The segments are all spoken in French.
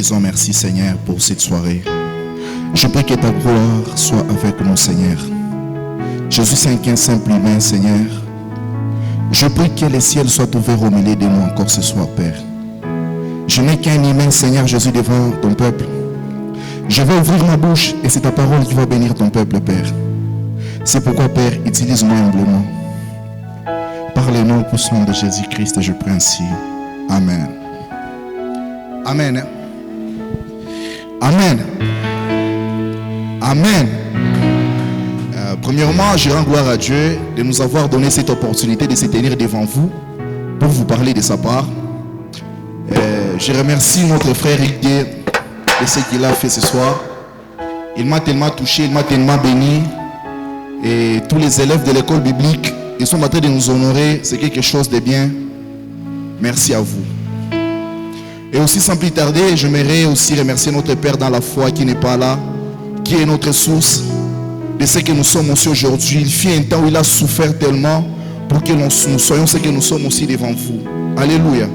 disons merci Seigneur pour cette soirée. Je prie que ta gloire soit avec nous Seigneur. Jésus Saint-Quin, simple humain Seigneur. Je prie que les ciels soient ouverts au milieu de nous encore ce soir Père. Je n'ai qu'un humain Seigneur Jésus devant ton peuple. Je vais ouvrir ma bouche et c'est ta parole qui va bénir ton peuple Père. C'est pourquoi Père, utilise-moi humblement. Parlez-nous pour ce nom de Jésus-Christ et je prie ainsi. Amen. Amen. Amen. Amen. Premièrement, je rends gloire à Dieu de nous avoir donné cette opportunité de se tenir devant vous pour vous parler de sa part. Je remercie notre frère Rick de ce qu'il a fait ce soir. Il m'a tellement touché, il m'a tellement béni. Et tous les élèves de l'école biblique, ils sont en train de nous honorer. C'est quelque chose de bien. Merci à vous. Et aussi sans plus tarder, j'aimerais aussi remercier notre Père dans la foi qui n'est pas là, qui est notre source de ce que nous sommes aussi aujourd'hui. Il fut un temps où il a souffert tellement pour que nous soyons ce que nous sommes aussi devant vous. Alléluia.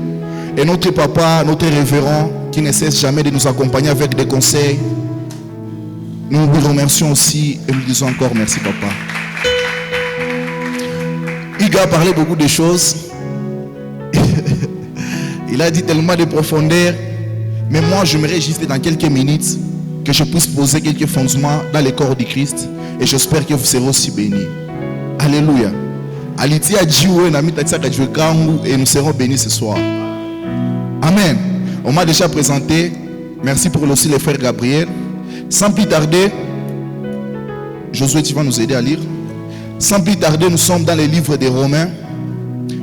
Et notre papa, notre révérend, qui ne cesse jamais de nous accompagner avec des conseils, nous vous remercions aussi et nous disons encore merci papa. Il a parlé beaucoup de choses. Il a dit tellement de profondeur. Mais moi, j'aimerais juste dans quelques minutes que je puisse poser quelques fondements dans le corps du Christ. Et j'espère que vous serez aussi bénis. Alléluia. Et nous serons bénis ce soir. Amen. On m'a déjà présenté. Merci pour aussi le frère Gabriel. Sans plus tarder, Josué, tu vas nous aider à lire. Sans plus tarder, nous sommes dans le livre des Romains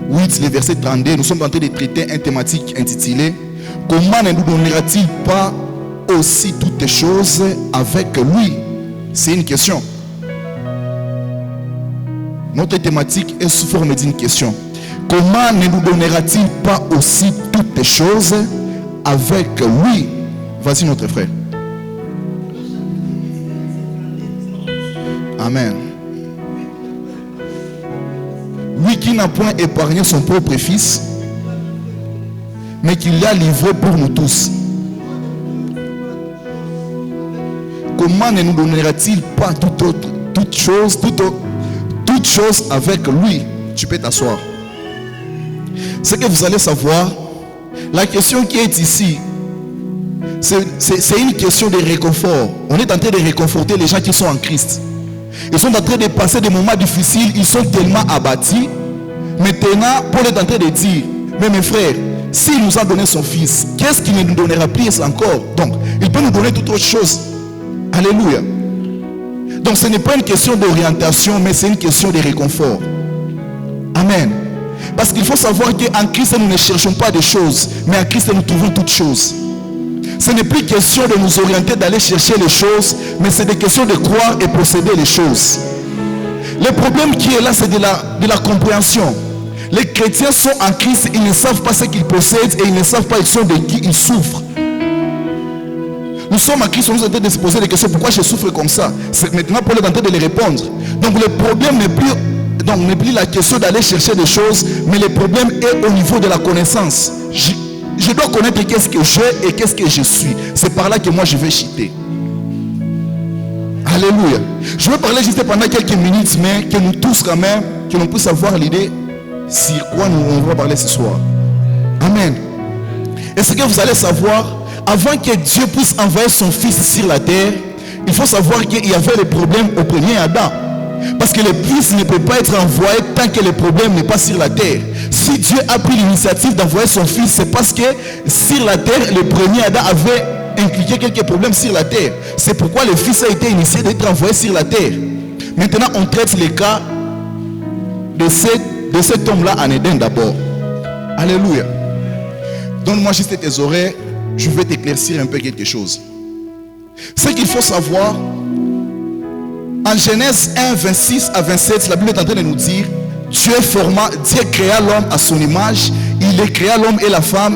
8, le verset 32. Nous sommes en train de traiter une thématique intitulée « Comment ne nous donnera-t-il pas aussi toutes choses avec lui ?» C'est une question. Notre thématique est sous forme d'une question. Comment ne nous donnera-t-il pas aussi toutes choses avec lui? Vas-y notre frère. Amen. Lui qui n'a point épargné son propre fils, mais qui l'a livré pour nous tous. Comment ne nous donnera-t-il pas toutes choses avec lui? Tu peux t'asseoir. Ce que vous allez savoir, la question qui est ici, c'est une question de réconfort. On est en train de réconforter les gens qui sont en Christ. Ils sont en train de passer des moments difficiles, ils sont tellement abattus. Maintenant, Paul est en train de dire, mais mes frères, s'il nous a donné son fils, qu'est-ce qu'il ne nous donnera plus encore? Donc, il peut nous donner toute autre chose. Alléluia. Donc, ce n'est pas une question d'orientation, mais c'est une question de réconfort. Amen. Parce qu'il faut savoir qu'en Christ, nous ne cherchons pas des choses, mais en Christ, nous trouvons toutes choses. Ce n'est plus question de nous orienter, d'aller chercher les choses, mais c'est des questions de croire et posséder les choses. Le problème qui est là, c'est de la compréhension. Les chrétiens sont en Christ, ils ne savent pas ce qu'ils possèdent et ils ne savent pas de qui ils souffrent. Nous sommes en Christ, on nous est en train de se poser des questions. Pourquoi je souffre comme ça? Maintenant, Paul est en train de les répondre. Donc le problème n'est plus la question d'aller chercher des choses, mais le problème est au niveau de la connaissance. Je dois connaître qu'est-ce que j'ai et qu'est-ce que je suis. C'est par là que moi je vais chuter. Alléluia. Je vais parler juste pendant quelques minutes, mais que nous tous quand même, que l'on puisse avoir l'idée sur quoi on va parler ce soir. Amen. Et ce que vous allez savoir, avant que Dieu puisse envoyer son fils sur la terre, il faut savoir qu'il y avait le problème au premier Adam. Parce que le fils ne peut pas être envoyé tant que le problème n'est pas sur la terre. Si Dieu a pris l'initiative d'envoyer son fils, c'est parce que sur la terre, le premier Adam avait impliqué quelques problèmes sur la terre. C'est pourquoi le fils a été initié d'être envoyé sur la terre. Maintenant, on traite les cas de cet homme-là en Éden d'abord. Alléluia. Donne-moi juste tes oreilles, je vais t'éclaircir un peu quelque chose. Ce qu'il faut savoir, en Genèse 1, 26 à 27, la Bible est en train de nous dire, Dieu créa l'homme à son image, il les créa l'homme et la femme,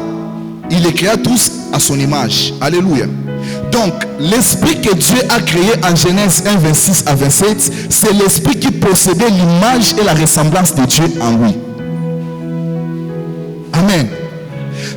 il les créa tous à son image. Alléluia. Donc, l'esprit que Dieu a créé en Genèse 1, 26 à 27, c'est l'esprit qui possédait l'image et la ressemblance de Dieu en lui. Amen.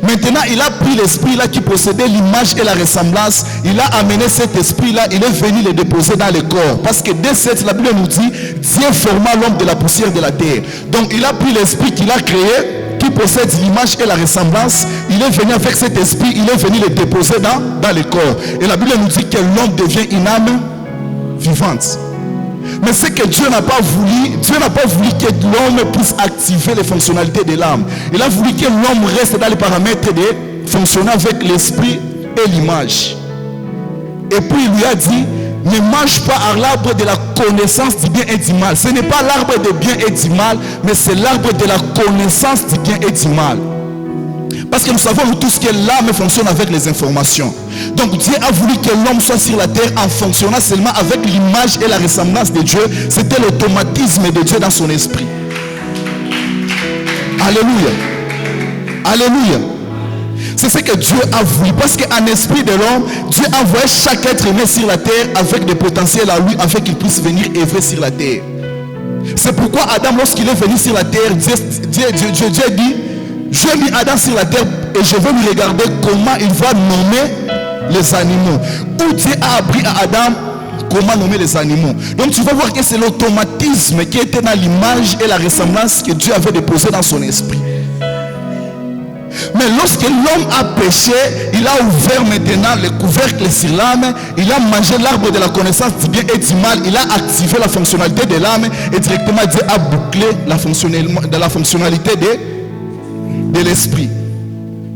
Maintenant, il a pris l'esprit-là qui possédait l'image et la ressemblance. Il a amené cet esprit-là, il est venu le déposer dans le corps. Parce que dès cette, la Bible nous dit, Dieu forma l'homme de la poussière de la terre. Donc, il a pris l'esprit qu'il a créé, qui possède l'image et la ressemblance. Il est venu avec cet esprit, il est venu le déposer dans le corps. Et la Bible nous dit que l'homme devient une âme vivante. Mais c'est que Dieu n'a pas voulu que l'homme puisse activer les fonctionnalités de l'âme. Il a voulu que l'homme reste dans les paramètres de fonctionner avec l'esprit et l'image. Et puis il lui a dit, ne mange pas à l'arbre de la connaissance du bien et du mal. Ce n'est pas l'arbre du bien et du mal, mais c'est l'arbre de la connaissance du bien et du mal. Parce que nous savons tous que l'âme fonctionne avec les informations. Donc Dieu a voulu que l'homme soit sur la terre en fonctionnant seulement avec l'image et la ressemblance de Dieu. C'était l'automatisme de Dieu dans son esprit. Alléluia. Alléluia. C'est ce que Dieu a voulu. Parce qu'en esprit de l'homme, Dieu a envoyé chaque être humain sur la terre avec des potentiels à lui afin qu'il puisse venir œuvrer sur la terre. C'est pourquoi Adam, lorsqu'il est venu sur la terre, Dieu dit, je ai mis Adam sur la terre et je vais lui regarder comment il va nommer les animaux. Où Dieu a appris à Adam comment nommer les animaux. Donc tu vas voir que c'est l'automatisme qui était dans l'image et la ressemblance que Dieu avait déposé dans son esprit. Mais lorsque l'homme a péché, il a ouvert maintenant le couvercle sur l'âme, il a mangé l'arbre de la connaissance du bien et du mal, il a activé la fonctionnalité de l'âme et directement Dieu a bouclé la fonctionnalité de l'esprit,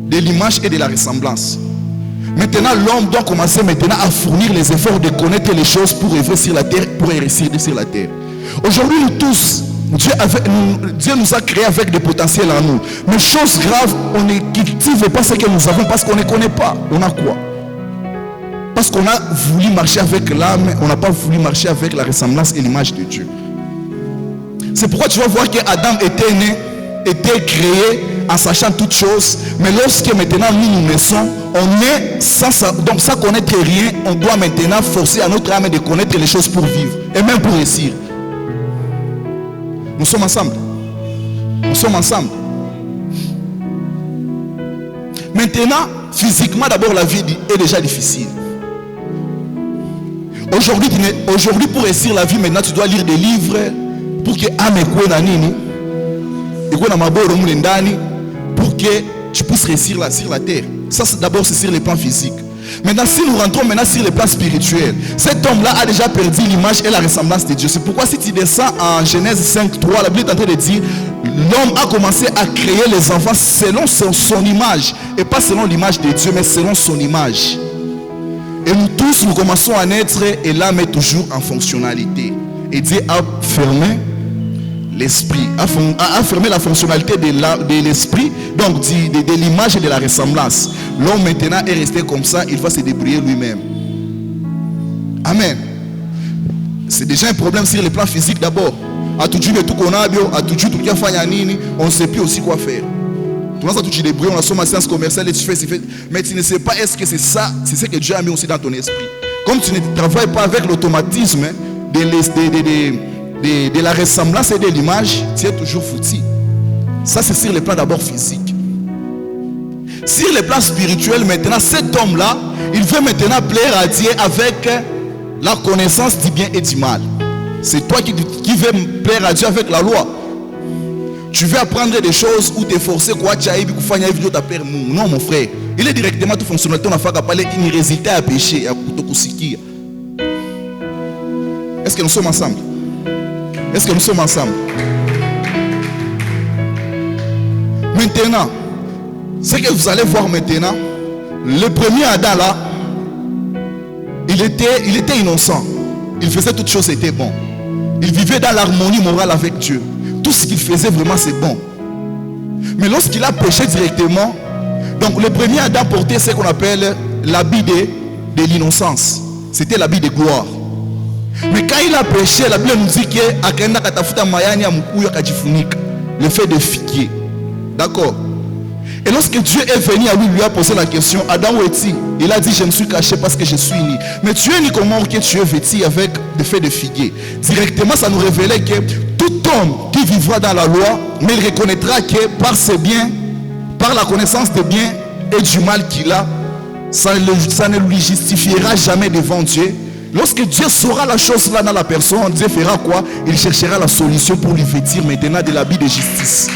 de l'image et de la ressemblance. Maintenant, l'homme doit commencer maintenant à fournir les efforts de connaître les choses pour œuvrer sur la terre, pour réussir sur la terre. Aujourd'hui, nous tous, Dieu nous a créés avec des potentiels en nous. Mais chose grave, on ne cultive pas ce que nous avons parce qu'on ne connaît pas. On a quoi? Parce qu'on a voulu marcher avec l'âme, on n'a pas voulu marcher avec la ressemblance et l'image de Dieu. C'est pourquoi tu vas voir qu'Adam était né, était créé en sachant toutes choses, mais lorsque maintenant nous naissons, on est sans connaître rien, on doit maintenant forcer à notre âme de connaître les choses pour vivre et même pour réussir. Nous sommes ensemble. Nous sommes ensemble. Maintenant, physiquement d'abord la vie est déjà difficile. Aujourd'hui pour réussir la vie, maintenant tu dois lire des livres pour que âme ekwe na nini ekwe na maboro mule ndani pour que tu puisses réussir sur la terre. Ça d'abord c'est sur le plan physique. Maintenant si nous rentrons maintenant sur le plan spirituel, cet homme-là a déjà perdu l'image et la ressemblance de Dieu. C'est pourquoi si tu descends en Genèse 5:3, la Bible est en train de dire l'homme a commencé à créer les enfants selon son image et pas selon l'image de Dieu mais selon son image. Et nous tous nous commençons à naître et l'âme est toujours en fonctionnalité. Et Dieu a fermé l'esprit, a fermé la fonctionnalité de l'esprit, donc de l'image et de la ressemblance. L'homme maintenant est resté comme ça, il va se débrouiller lui-même. Amen. C'est déjà un problème sur le plan physique d'abord. On ne sait plus aussi quoi faire. Tu te débrouilles, on a somme à séance commerciale et tu fais, mais tu ne sais pas est-ce que c'est ça, c'est ce que Dieu a mis aussi dans ton esprit. Comme tu ne travailles pas avec l'automatisme de la ressemblance et de l'image, tu es toujours foutu. Ça c'est sur le plan d'abord physique. Sur le plan spirituel maintenant, cet homme-là, il veut maintenant plaire à Dieu avec la connaissance du bien et du mal. C'est toi qui veux plaire à Dieu avec la loi. Tu veux apprendre des choses ou t'efforcer quoi tu as non mon frère. Il est directement tout fonctionnel. On a fait parler une résultat à pécher. Est-ce que nous sommes ensemble? Est-ce que nous sommes ensemble? Maintenant, ce que vous allez voir maintenant, le premier Adam là, il était innocent. Il faisait toutes choses, c'était bon. Il vivait dans l'harmonie morale avec Dieu. Tout ce qu'il faisait vraiment c'est bon. Mais lorsqu'il a péché directement, donc le premier Adam portait ce qu'on appelle l'habit de l'innocence. C'était l'habit de gloire. Mais quand il a péché, la Bible nous dit que le fait de figuer. D'accord. Et lorsque Dieu est venu à lui a posé la question, Adam où es-tu? Il a dit, je me suis caché parce que je suis ni. Mais tu es ni comment que tu es vêtu avec le fait de figuer. Directement, ça nous révélait que tout homme qui vivra dans la loi, mais il reconnaîtra que par ses biens par la connaissance des biens et du mal qu'il a, ça ne lui justifiera jamais devant Dieu. Lorsque Dieu saura la chose là dans la personne, Dieu fera quoi? Il cherchera la solution pour lui vêtir maintenant de l'habit de justice.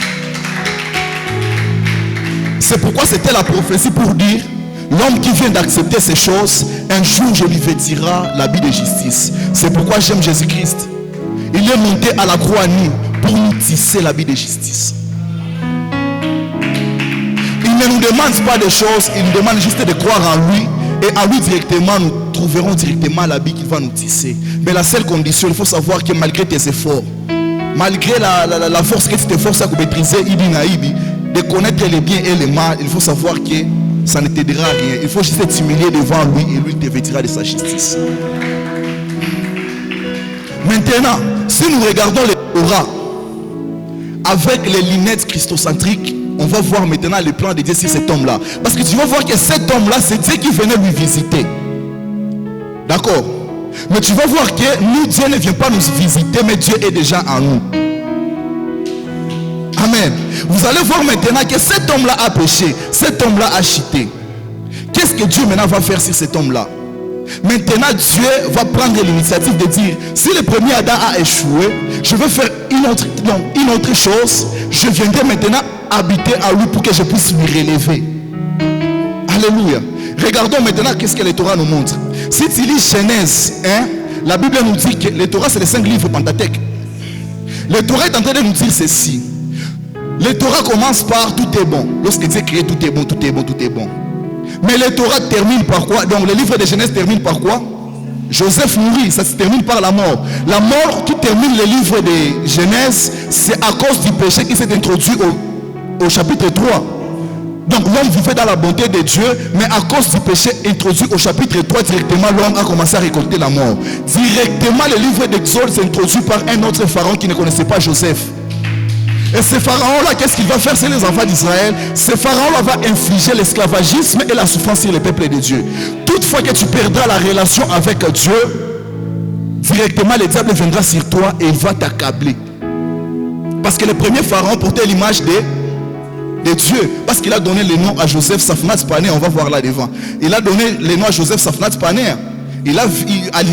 C'est pourquoi c'était la prophétie pour dire: l'homme qui vient d'accepter ces choses, un jour je lui vêtira l'habit de justice. C'est pourquoi j'aime Jésus-Christ. Il est monté à la croix nu pour nous tisser l'habit de justice. Il ne nous demande pas de choses, il nous demande juste de croire en lui. Et en lui directement, nous trouverons directement l'habit qu'il va nous tisser. Mais la seule condition, il faut savoir que malgré tes efforts, malgré la force que tu t'efforces à maîtriser, de connaître les biens et les mal, il faut savoir que ça ne t'aidera à rien. Il faut juste t'humilier devant lui et lui te vêtira de sa justice. Maintenant, si nous regardons les Torah avec les lunettes christocentriques, on va voir maintenant le plan de Dieu sur cet homme-là. Parce que tu vas voir que cet homme-là, c'est Dieu qui venait lui visiter. D'accord? Mais tu vas voir que nous, Dieu ne vient pas nous visiter, mais Dieu est déjà en nous. Amen. Vous allez voir maintenant que cet homme-là a péché. Cet homme-là a chuté. Qu'est-ce que Dieu maintenant va faire sur cet homme-là? Maintenant, Dieu va prendre l'initiative de dire: si le premier Adam a échoué, je vais faire une autre chose. Je viendrai maintenant habiter à lui pour que je puisse lui relever. Alléluia. Regardons maintenant qu'est-ce que le Torah nous montre. Si tu lis Genèse 1, la Bible nous dit que le Torah c'est les 5 livres Pentateuque. Le Torah est en train de nous dire ceci. Le Torah commence par tout est bon. Lorsque Dieu crée, tout est bon, tout est bon, tout est bon. Mais le Torah termine par quoi? Donc le livre de Genèse termine par quoi? Joseph mourit, ça se termine par la mort. La mort qui termine le livre de Genèse, c'est à cause du péché qui s'est introduit au chapitre 3. Donc l'homme vivait dans la bonté de Dieu, mais à cause du péché introduit au chapitre 3, directement l'homme a commencé à récolter la mort. Directement le livre d'Exode s'introduit par un autre pharaon qui ne connaissait pas Joseph. Et ce pharaon-là, qu'est-ce qu'il va faire sur les enfants d'Israël? Ce pharaon-là va infliger l'esclavagisme et la souffrance sur le peuple de Dieu. Toutefois que tu perdras la relation avec Dieu, directement le diable viendra sur toi et il va t'accabler. Parce que le premier pharaon portait l'image de Dieu. Parce qu'il a donné le nom à Joseph Safnat Paner. On va voir là devant. Il a donné le nom à Joseph Safnat Paner. Il a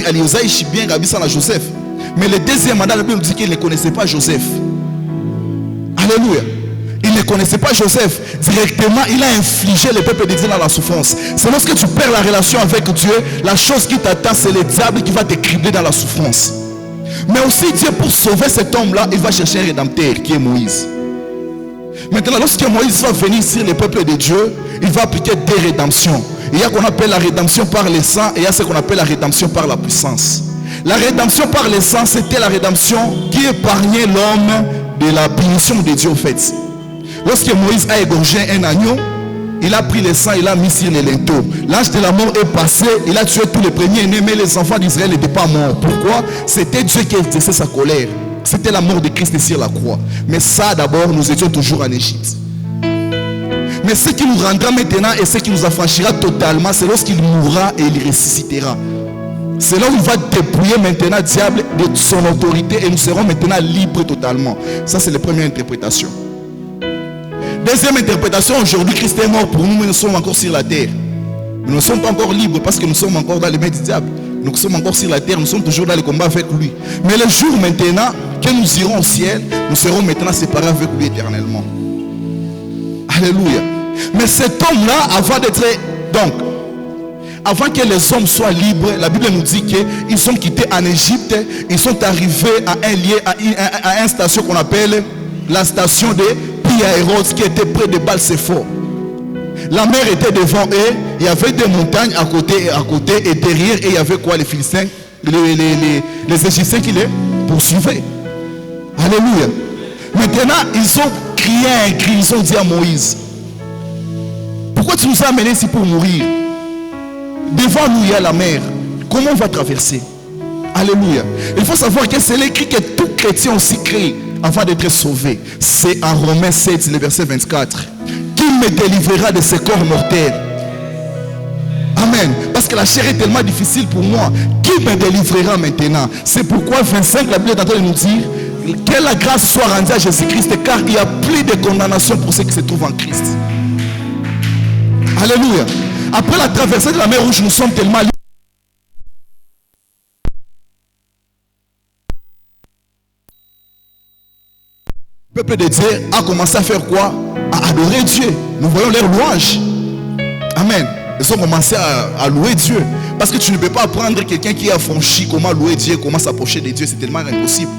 Aliosa Ishibien Gabissa à Joseph. Mais le deuxième mandat, la Bible dit qu'il ne connaissait pas Joseph. Alléluia. Il ne connaissait pas Joseph. Directement, il a infligé le peuple de Dieu dans la souffrance. C'est lorsque tu perds la relation avec Dieu, la chose qui t'attend, c'est le diable qui va te cribler dans la souffrance. Mais aussi Dieu, pour sauver cet homme-là, il va chercher un rédempteur qui est Moïse. Maintenant, lorsque Moïse va venir sur le peuple de Dieu, il va appliquer des rédemptions. Il y a ce qu'on appelle la rédemption par le sang et il y a ce qu'on appelle la rédemption par la puissance. La rédemption par le sang, c'était la rédemption qui épargnait l'homme de la punition de Dieu, au fait. Lorsque Moïse a égorgé un agneau, il a pris le sang, il a mis sur les linteaux. L'âge de la mort est passé, il a tué tous les premiers-nés, mais les enfants d'Israël n'étaient pas morts. Pourquoi? C'était Dieu qui exerçait sa colère. C'était la mort de Christ sur la croix. Mais ça, d'abord, nous étions toujours en Égypte. Mais ce qui nous rendra maintenant et ce qui nous affranchira totalement, c'est lorsqu'il mourra et il ressuscitera. C'est là où il va dépouiller maintenant le diable de son autorité et nous serons maintenant libres totalement. Ça, c'est la première interprétation. Deuxième interprétation, aujourd'hui, Christ est mort pour nous, mais nous sommes encore sur la terre. Nous ne sommes pas encore libres parce que nous sommes encore dans les mains du diable. Nous sommes encore sur la terre, nous sommes toujours dans le combat avec lui. Mais le jour maintenant que nous irons au ciel, nous serons maintenant séparés avec lui éternellement. Alléluia. Mais cet homme-là, avant que les hommes soient libres, la Bible nous dit qu'ils sont quittés en Égypte, ils sont arrivés à un lieu, à une station qu'on appelle la station de Pi-Hahiroth, qui était près de Baal-Séphor. La mer était devant eux, il y avait des montagnes à côté, et derrière, et il y avait quoi? Les Philistins, les Égyptiens qui les poursuivaient. Alléluia. Maintenant, ils ont crié un cri, ils ont dit à Moïse: pourquoi tu nous as amenés ici pour mourir? Devant nous, il y a la mer. Comment on va traverser? Alléluia. Il faut savoir que c'est l'écrit que tout chrétien aussi crie avant d'être sauvé. C'est en Romains 7, le verset 24. Qui me délivrera de ce corps mortel? Amen. Parce que la chair est tellement difficile pour moi. Qui me délivrera maintenant? C'est pourquoi 25, la Bible est en train de nous dire que la grâce soit rendue à Jésus-Christ, car il n'y a plus de condamnation pour ceux qui se trouvent en Christ. Alléluia. Après la traversée de la mer Rouge, nous sommes tellement libres. Le peuple de Dieu a commencé à faire quoi? À adorer Dieu. Nous voyons leurs louanges. Amen. Ils ont commencé à louer Dieu. Parce que tu ne peux pas apprendre quelqu'un qui a franchi comment louer Dieu, comment s'approcher de Dieu. C'est tellement impossible.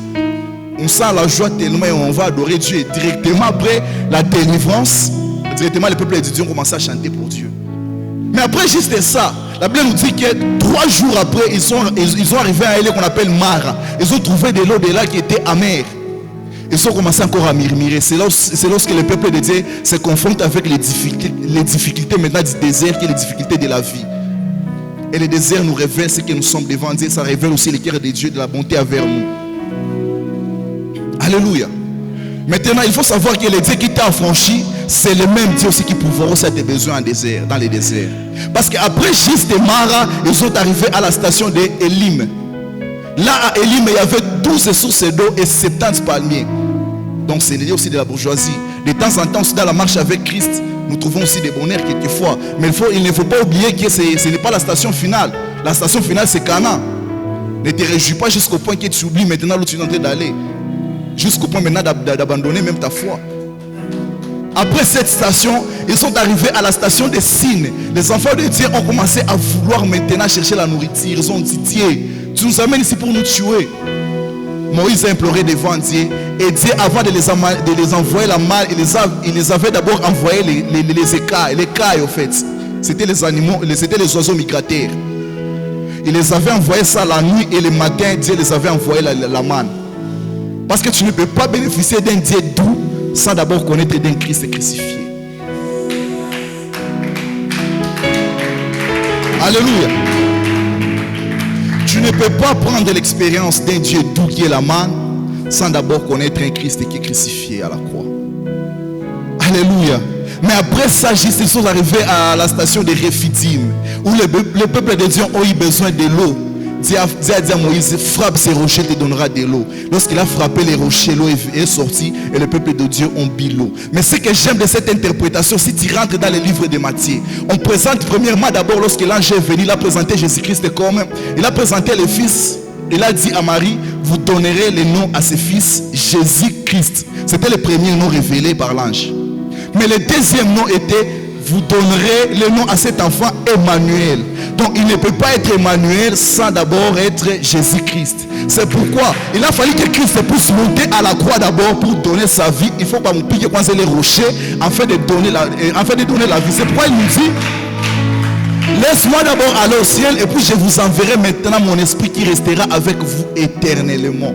On sent la joie tellement et on va adorer Dieu. Et directement après la délivrance, directement les peuples de Dieu ont commencé à chanter pour Dieu. Mais après juste ça, la Bible nous dit que 3 jours après, ils sont arrivés à un lieu qu'on appelle Mara. Ils ont trouvé de l'eau de là qui était amère. Ils ont commencé encore à murmurer. C'est lorsque le peuple de Dieu se confronte avec les difficultés maintenant du désert, qui est les difficultés de la vie. Et le désert nous révèle ce que nous sommes devant Dieu. Ça révèle aussi le cœur de Dieu, de la bonté envers nous. Alléluia. Maintenant, il faut savoir que le Dieu qui t'a affranchi, c'est le même Dieu aussi qui pourvoira aussi à tes besoins en désert, dans les déserts. Parce qu'après juste Mara, ils sont arrivés à la station d'Élim. Là, à Élim, il y avait 12 sources d'eau et 70 palmiers. Donc, c'est lié aussi de la bourgeoisie. De temps en temps, aussi dans la marche avec Christ, nous trouvons aussi des bonheurs quelquefois. Mais il ne faut pas oublier que ce n'est pas la station finale. La station finale, c'est Canaan. Ne te réjouis pas jusqu'au point que tu oublies maintenant où tu es en train d'aller. Jusqu'au point maintenant d'abandonner même ta foi. Après cette station, ils sont arrivés à la station de Sin. Les enfants de Dieu ont commencé à vouloir maintenant chercher la nourriture. Ils ont dit, Dieu, tu nous amènes ici pour nous tuer. Moïse a imploré devant Dieu. Et Dieu, avant de les envoyer la malle, il les avait d'abord envoyé les écailles. Les cailles, au fait. C'était les animaux, c'était les oiseaux migrateurs. Il les avait envoyés ça la nuit et le matin, Dieu les avait envoyé la manne. Parce que tu ne peux pas bénéficier d'un Dieu doux sans d'abord connaître d'un Christ crucifié. Alléluia. Tu ne peux pas prendre l'expérience d'un Dieu doux qui est la manne sans d'abord connaître un Christ qui est crucifié à la croix. Alléluia. Mais après ça, ils sont arrivés à la station de Rephidim, où le peuple de Dieu a eu besoin de l'eau. Dieu a dit à Moïse, frappe ces rochers, te donnera de l'eau. Lorsqu'il a frappé les rochers, l'eau est sortie et le peuple de Dieu a bu l'eau. Mais ce que j'aime de cette interprétation, si tu rentres dans les livres de Matthieu, on présente premièrement d'abord lorsque l'ange est venu, il a présenté Jésus-Christ comme, il a présenté le Fils, il a dit à Marie, vous donnerez le nom à ce Fils, Jésus-Christ. C'était le premier nom révélé par l'ange. Mais le deuxième nom était, vous donnerez le nom à cet enfant Emmanuel. Donc il ne peut pas être Emmanuel sans d'abord être Jésus-Christ. C'est pourquoi il a fallu que Christ puisse monter à la croix d'abord pour donner sa vie. Il faut pas me piquer quand c'est les rochers afin de donner la vie. C'est pourquoi il nous dit, laisse-moi d'abord aller au ciel et puis je vous enverrai maintenant mon esprit qui restera avec vous éternellement.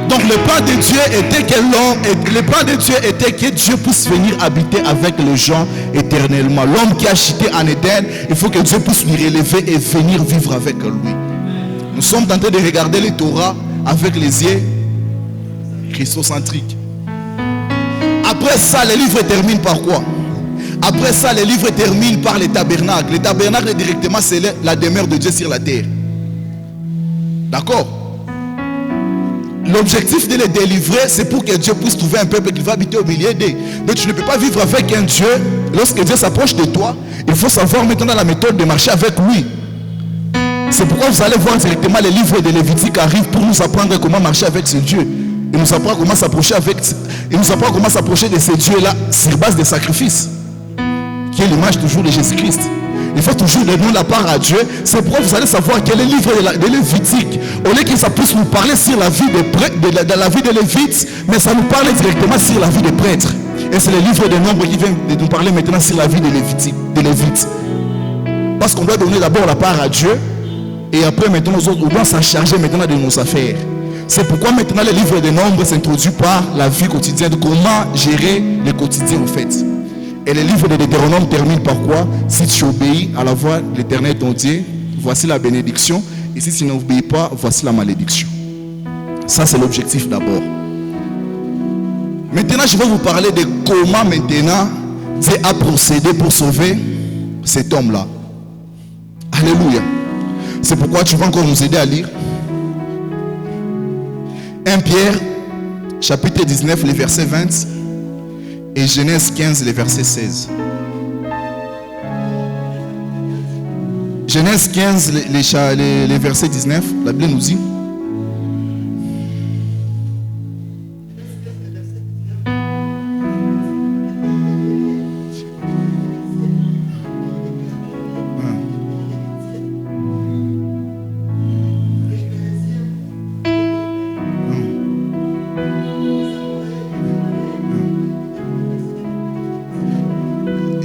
Donc le plan de Dieu était que Dieu puisse venir habiter avec les gens éternellement. L'homme qui a chuté en Éden, il faut que Dieu puisse lui relever et venir vivre avec lui. Nous sommes en train de regarder les Torah avec les yeux christocentriques. Après ça, le livre termine par quoi? Après ça, le livre termine par les tabernacles. Les tabernacles directement, c'est la demeure de Dieu sur la terre. D'accord? L'objectif de les délivrer, c'est pour que Dieu puisse trouver un peuple qui va habiter au milieu d'eux. Donc tu ne peux pas vivre avec un Dieu. Lorsque Dieu s'approche de toi, il faut savoir maintenant la méthode de marcher avec lui. C'est pourquoi vous allez voir directement les livres de Lévitique arrivent pour nous apprendre comment marcher avec ce Dieu. Il nous apprend comment s'approcher de ce Dieu-là sur base des sacrifices, qui est l'image toujours de Jésus-Christ. Il faut toujours donner la part à Dieu. C'est pourquoi vous allez savoir que les livres de Lévitique, au lieu que ça puisse nous parler sur la vie de la vie de Lévite, mais ça nous parle directement sur la vie des prêtres. Et c'est le livre de Nombres qui vient de nous parler maintenant sur la vie de Lévite. Parce qu'on doit donner d'abord la part à Dieu, et après maintenant nous autres, on doit s'en charger maintenant de nos affaires. C'est pourquoi maintenant le livre de Nombres s'introduit par la vie quotidienne, comment gérer le quotidien en fait. Et le livre de Deutéronome termine par quoi? Si tu obéis à la voix de l'Éternel ton Dieu, voici la bénédiction. Et si tu n'obéis pas, voici la malédiction. Ça, c'est l'objectif d'abord. Maintenant, je vais vous parler de comment maintenant Dieu a procédé pour sauver cet homme-là. Alléluia. C'est pourquoi tu vas encore nous aider à lire 1 Pierre, chapitre 19, le verset 20. et Genèse 15, le verset 16. Genèse 15, les versets 19, la Bible nous dit.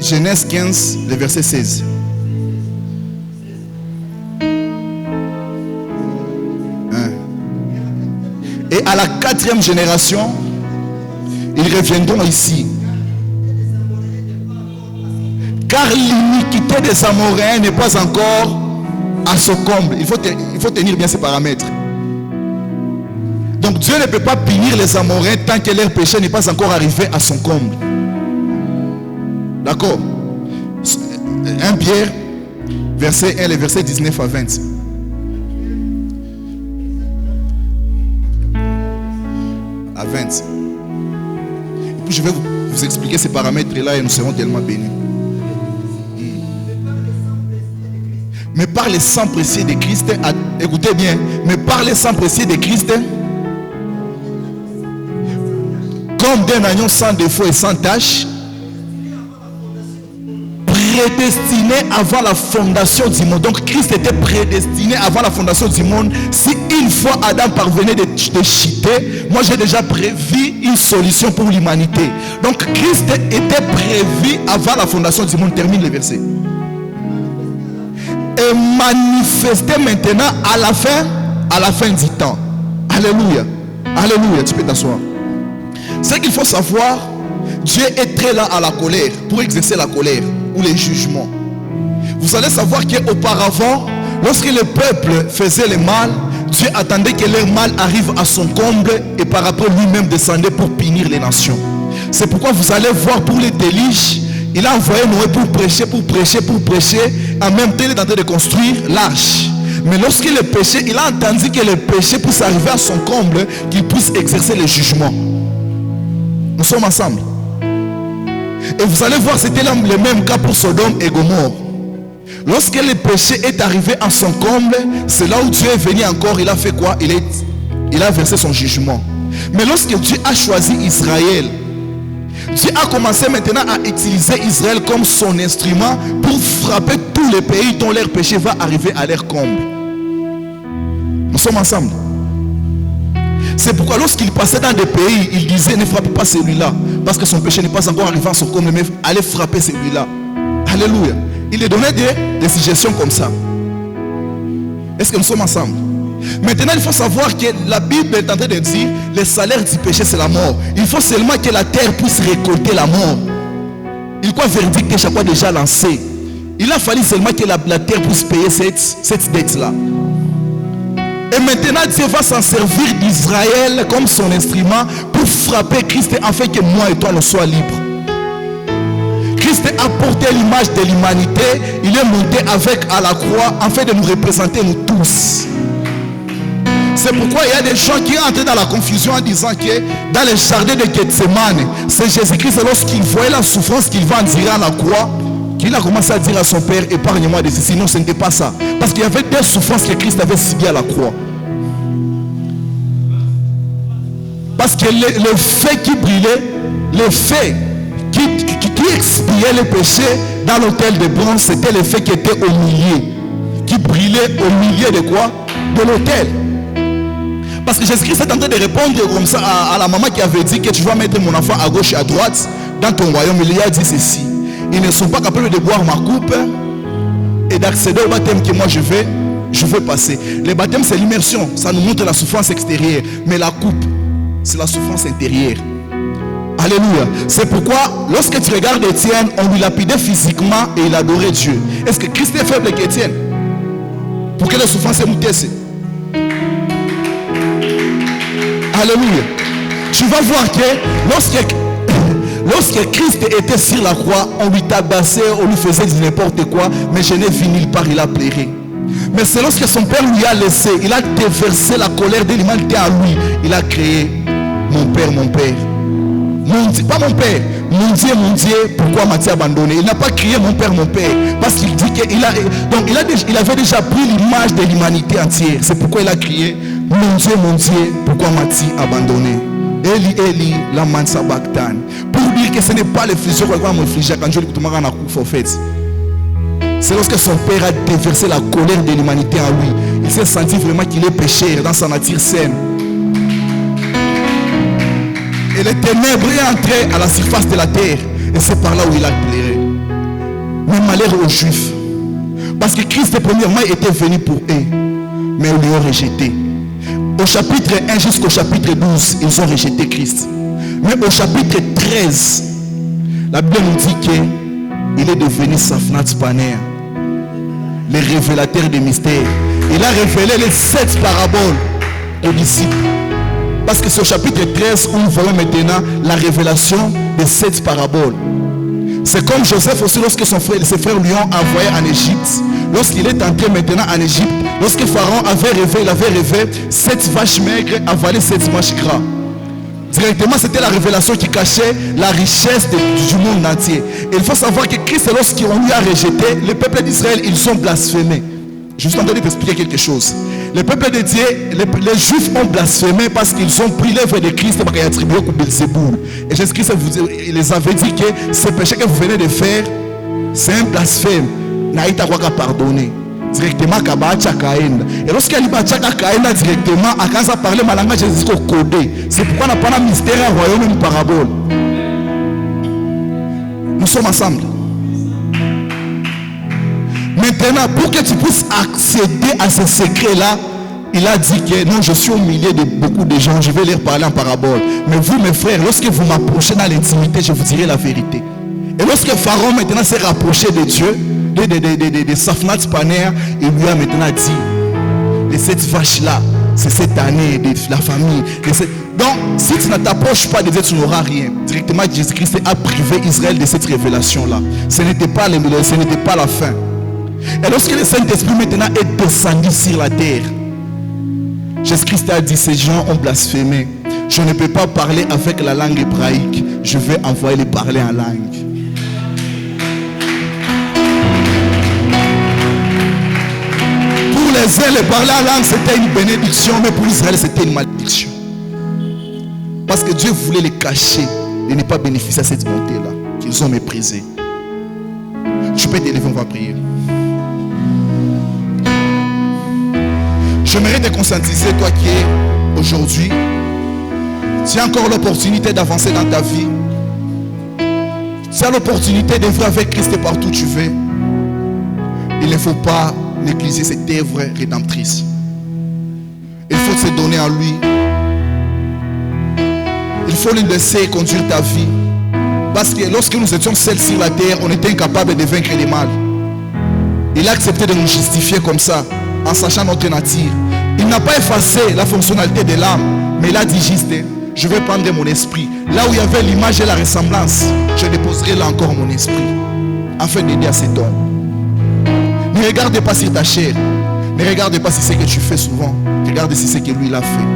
Genèse 15, le verset 16. Et à la 4e génération, ils reviendront ici. Car l'iniquité des Amoréens n'est pas encore à son comble. Il faut tenir bien ces paramètres. Donc Dieu ne peut pas punir les Amoréens tant que leur péché n'est pas encore arrivé à son comble. D'accord. 1 Pierre, verset 1, les versets 19 à 20. À 20. Et puis je vais vous expliquer ces paramètres-là et nous serons tellement bénis. Mais par le sang précieux de Christ, écoutez bien, mais par le sang précieux de Christ, comme d'un agneau sans défaut et sans tache, prédestiné avant la fondation du monde. Donc Christ était prédestiné avant la fondation du monde. Si une fois Adam parvenait de chuter, moi j'ai déjà prévu une solution pour l'humanité. Donc Christ était prévu avant la fondation du monde. Termine le verset. Et manifesté maintenant à la fin du temps. Alléluia. Alléluia. Tu peux t'asseoir. Ce qu'il faut savoir, Dieu est très là à la colère pour exercer la colère ou les jugements. Vous allez savoir qu'auparavant, lorsque le peuple faisait le mal, Dieu attendait que leur mal arrive à son comble et par après lui-même descendait pour punir les nations. C'est pourquoi vous allez voir pour les déluges, il a envoyé Noé pour prêcher. En même temps, il est en train de construire l'arche. Mais lorsqu'il est péché, il a entendu que le péché puisse arriver à son comble, qu'il puisse exercer le jugement. Nous sommes ensemble. Et vous allez voir, c'était le même cas pour Sodome et Gomorrhe. Lorsque le péché est arrivé à son comble, c'est là où Dieu est venu encore. Il a fait quoi? Il a versé son jugement. Mais lorsque Dieu a choisi Israël, Dieu a commencé maintenant à utiliser Israël comme son instrument pour frapper tous les pays dont leur péché va arriver à leur comble. Nous sommes ensemble. C'est pourquoi lorsqu'il passait dans des pays, il disait: ne frappez pas celui-là, parce que son péché n'est pas encore arrivé à son comble, mais allez frapper celui-là. Alléluia. Il est donné des suggestions comme ça. Est-ce que nous sommes ensemble? Maintenant, il faut savoir que la Bible est en train de dire: le salaire du péché, c'est la mort. Il faut seulement que la terre puisse récolter la mort. Il croit verdict est chaque fois déjà lancé. Il a fallu seulement que la terre puisse payer cette dette-là. Et maintenant, Dieu va s'en servir d'Israël comme son instrument pour frapper Christ afin que moi et toi nous soyons libres. Christ a porté l'image de l'humanité. Il est monté avec à la croix afin de nous représenter nous tous. C'est pourquoi il y a des gens qui entrent dans la confusion en disant que dans le jardin de Gethsemane, c'est Jésus-Christ lorsqu'il voyait la souffrance qu'il va endurer à la croix, qu'il a commencé à dire à son Père: épargne-moi de ceci. Non, ce n'était pas ça. Parce qu'il y avait des souffrances que Christ avait subies à la croix. Parce que le fait qui brûlait, le fait qui expiait les péchés dans l'autel de bronze, c'était le fait qui était au milieu. Qui brûlait au milieu de quoi? De l'autel. Parce que Jésus-Christ est en train de répondre comme ça à la maman qui avait dit que tu vas mettre mon enfant à gauche et à droite dans ton royaume. Il lui a dit ceci: ils ne sont pas capables de boire ma coupe et d'accéder au baptême que moi je vais passer. Le baptême, c'est l'immersion, ça nous montre la souffrance extérieure. Mais la coupe, c'est la souffrance intérieure. Alléluia. C'est pourquoi lorsque tu regardes Étienne, on lui lapidait physiquement et il adorait Dieu. Est-ce que Christ est faible qu'Étienne? Pour que la souffrance est moutée? Alléluia. Tu vas voir que lorsque Christ était sur la croix, on lui tabassait, on lui faisait n'importe quoi, mais je n'ai vu nulle part, il a pleuré. Mais c'est lorsque son père lui a laissé, il a déversé la colère de l'humanité à lui. Il a créé: mon père, mon père. Pas mon père. Mon Dieu, pourquoi m'a-t-il abandonné? Il n'a pas crié mon père, parce qu'il dit qu'il il avait déjà pris l'image de l'humanité entière. C'est pourquoi il a crié mon Dieu, pourquoi m'a-t-il abandonné? Eli, Eli, la man sabachthani. Pour dire que ce n'est pas les fléaux qui vont m'infliger quand je lui ai fait. C'est lorsque son père a déversé la colère de l'humanité en lui. Il s'est senti vraiment qu'il est pécheur dans sa nature saine. Et les ténèbres est entré à la surface de la terre. Et c'est par là où il a pleuré. Mais malheur aux Juifs. Parce que Christ, premièrement, était venu pour eux. Mais ils l'ont rejeté. Au chapitre 1 jusqu'au chapitre 12, ils ont rejeté Christ. Mais au chapitre 13, la Bible nous dit qu'il est devenu Safnat Paner, le révélateur des mystères. Il a révélé les 7 paraboles aux disciples. Parce que c'est au chapitre 13 où nous voyons maintenant la révélation des 7 paraboles. C'est comme Joseph aussi, lorsque ses frères lui ont envoyé en Égypte. Lorsqu'il est entré maintenant en Égypte, lorsque Pharaon il avait rêvé 7 vaches maigres avaler 7 vaches gras. Directement, c'était la révélation qui cachait la richesse du monde entier. Et il faut savoir que Christ, lorsqu'on lui a rejeté, le peuple d'Israël, ils ont blasphémé. Je suis en train de t'expliquer quelque chose. Le peuple de Dieu, les Juifs ont blasphémé parce qu'ils ont pris l'œuvre de Christ et attribué au Belzéboul. Et Jésus-Christ il les avait dit que ce péché que vous venez de faire, c'est un blasphème. Naïta Waka pardonner. Directement, et lorsqu'il a dit directement, à quand ça parlait ma langue, Jésus au codé. C'est pourquoi on n'a pas de mystère à royaume une parabole. Nous sommes ensemble. Maintenant, pour que tu puisses accéder à ce secret-là, il a dit que non, je suis au milieu de beaucoup de gens, je vais leur parler en parabole. Mais vous, mes frères, lorsque vous m'approchez dans l'intimité, je vous dirai la vérité. Et lorsque Pharaon maintenant s'est rapproché de Dieu, de Safnat Paner, il lui a maintenant dit, de cette vache-là, c'est cette année de la famille. Donc, si tu ne t'approches pas de Dieu, tu n'auras rien. Directement, Jésus-Christ a privé Israël de cette révélation-là. Ce n'était pas la fin. Et lorsque le Saint-Esprit maintenant est descendu sur la terre, Jésus-Christ a dit, ces gens ont blasphémé. Je ne peux pas parler avec la langue hébraïque. Je vais envoyer les parler en langue. Pour les uns, les parler en langue, c'était une bénédiction, mais pour Israël, c'était une malédiction. Parce que Dieu voulait les cacher et ne pas bénéficier de cette bonté-là qu'ils ont méprisée. Tu peux t'élever, on va prier. J'aimerais te conscientiser, toi qui es aujourd'hui, tu as encore l'opportunité d'avancer dans ta vie. Tu as l'opportunité d'œuvrer avec Christ partout où tu veux. Il ne faut pas négliger cette œuvre rédemptrice. Il faut se donner à lui. Il faut le laisser conduire ta vie. Parce que lorsque nous étions seuls sur la terre, on était incapable de vaincre le mal. Il a accepté de nous justifier comme ça, en sachant notre nature. Il n'a pas effacé la fonctionnalité de l'âme, mais il a dit juste, je vais prendre mon esprit. Là où il y avait l'image et la ressemblance, je déposerai là encore mon esprit, afin d'aider à cet homme. Ne regarde pas sur ta chair, ne regarde pas si c'est ce que tu fais souvent, regarde si c'est ce que lui il a fait.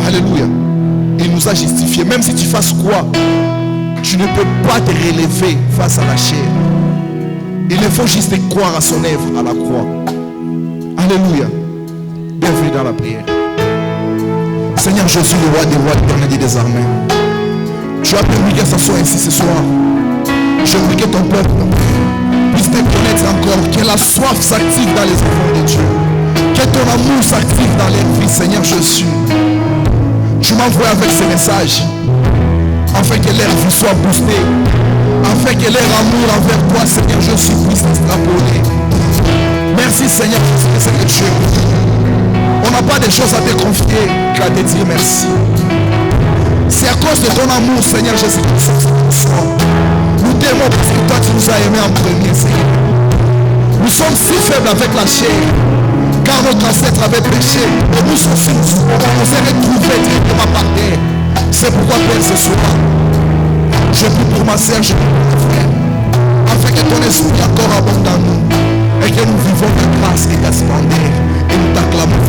Alléluia. Il nous a justifiés. Même si tu fasses quoi, tu ne peux pas te relever face à la chair. Il faut juste croire à son œuvre à la croix. Alléluia. Bienvenue dans la prière. Seigneur Jésus, le roi des rois, l'éternel des armées. Tu as permis que ça soit ainsi ce soir. Je prie que ton peuple puisse te connaître encore. Que la soif s'active dans les enfants de Dieu. Que ton amour s'active dans leur vie, Seigneur Jésus. Tu m'envoies avec ce message afin que leur vie soit boostée, afin que leur amour envers toi, Seigneur Jésus, puisse extrapoler. Merci Seigneur, c'est que tu es. On n'a pas de choses à te confier qu'à te dire merci. C'est à cause de ton amour, Seigneur Jésus, nous t'aimons parce que toi tu nous as aimés en premier, Seigneur. Nous sommes si faibles avec la chair, car notre ancêtre avait péché et nous aussi on s'est retrouvés directement par terre. C'est pourquoi Père ce soir, je prie pour ma sœur, je prie pour mon frère, afin que ton esprit encore abonde en nous et que nous vivons ta grâce et ta splendeur et nous t'acclamons.